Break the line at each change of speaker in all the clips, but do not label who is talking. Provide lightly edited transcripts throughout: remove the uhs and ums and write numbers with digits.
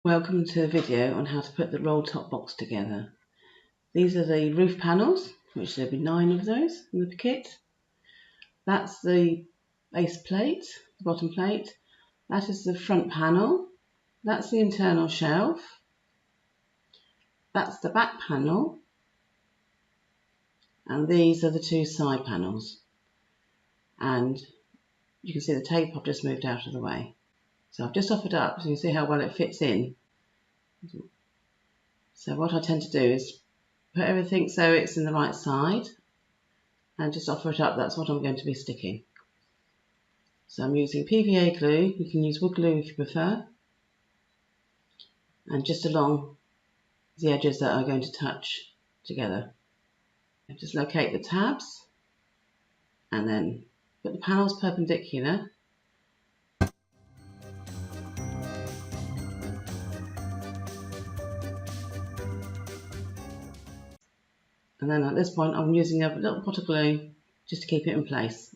Welcome to a video on how to put the roll top box together. These are the roof panels, which there'll be 9 of those in the kit. That's the base plate, the bottom plate. That is the front panel. That's the internal shelf. That's the back panel. And these are the 2 side panels. And you can see the tape I've just moved out of the way. So I've just offered up so you can see how well it fits in. So what I tend to do is put everything so it's in the right side and just offer it up. That's what I'm going to be sticking. So I'm using PVA glue. You can use wood glue if you prefer. And just along the edges that are going to touch together. Just locate the tabs and then put the panels perpendicular. And then at this point I'm using a little pot of glue just to keep it in place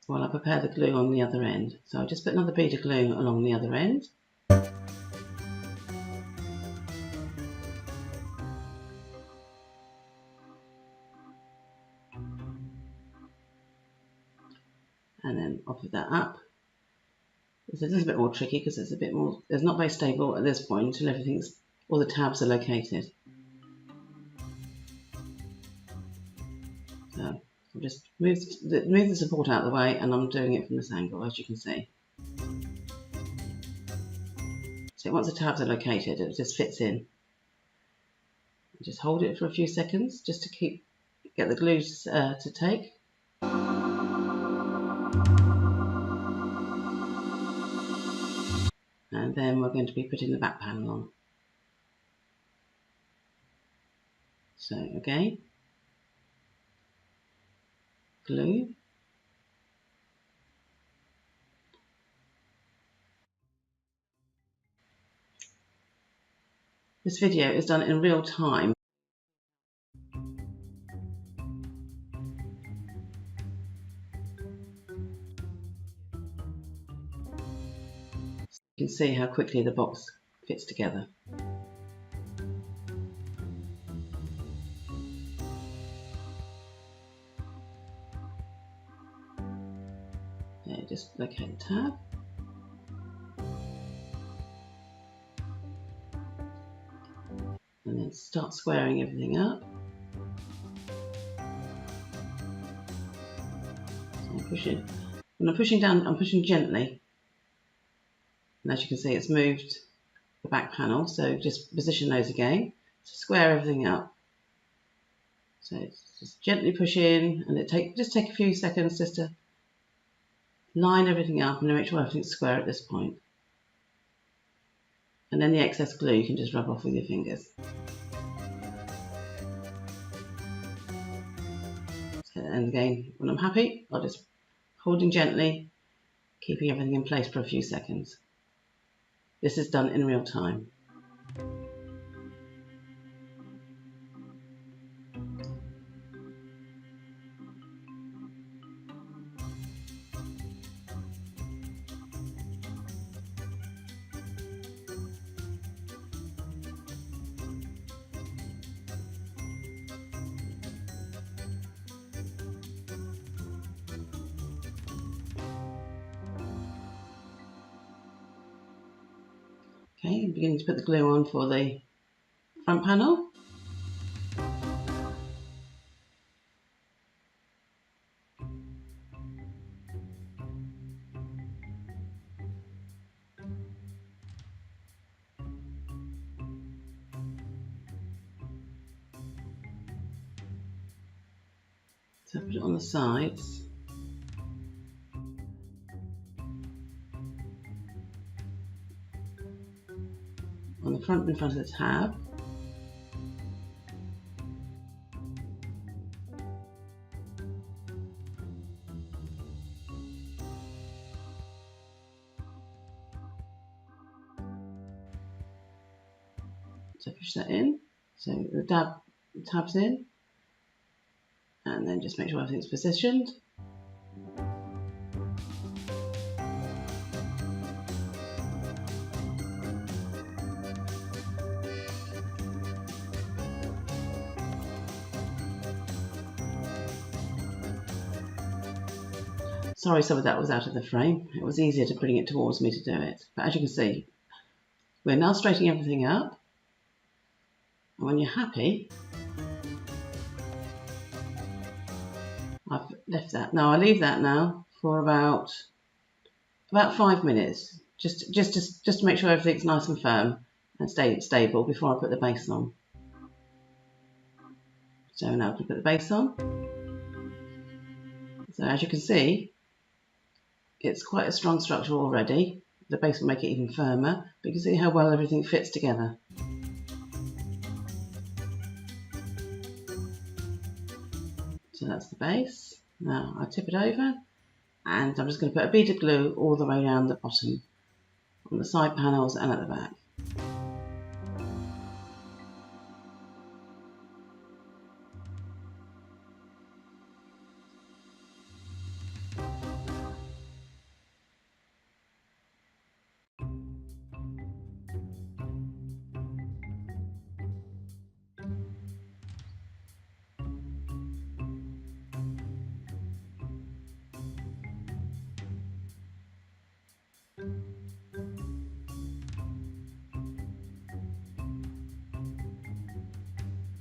while I prepare the glue on the other end. So I'll just put another bead of glue along the other end. And then offer that up. It's a little bit more tricky because it's not very stable at this point until all the tabs are located. So I'll just move the support out of the way, and I'm doing it from this angle, as you can see. So once the tabs are located, it just fits in. Just hold it for a few seconds just to get the glue to take. And then we're going to be putting the back panel on. So again, glue. This video is done in real time. You can see how quickly the box fits together. There, just locate the tab. And then start squaring everything up. So when I'm pushing down, I'm pushing gently. And as you can see, it's moved the back panel, so just position those again to square everything up. So just gently push in, and just take a few seconds just to line everything up and make sure everything's square at this point. And then the excess glue you can just rub off with your fingers. So, and again, when I'm happy, I'll just holding gently, keeping everything in place for a few seconds. This is done in real time. Okay, I'm beginning to put the glue on for the front panel. So I put it on the sides. On the front, in front of the tab. So push that in, so the tab's in, and then just make sure everything's positioned. Sorry some of that was out of the frame. It was easier to bring it towards me to do it. But as you can see, we're now straightening everything up. And when you're happy, I've left that. Now I leave that now for about 5 minutes, just to make sure everything's nice and firm and stable before I put the base on. So now I can put the base on. So as you can see, it's quite a strong structure already. The base will make it even firmer, but you can see how well everything fits together. So that's the base. Now I tip it over, and I'm just going to put a bead of glue all the way around the bottom, on the side panels and at the back.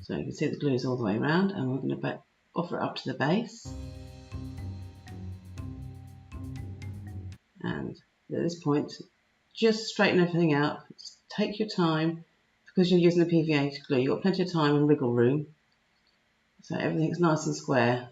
So you can see the glue is all the way around, and we're going to offer it up to the base. And at this point, just straighten everything out. Just take your time, because you're using the PVA glue. You've got plenty of time and wriggle room, so everything's nice and square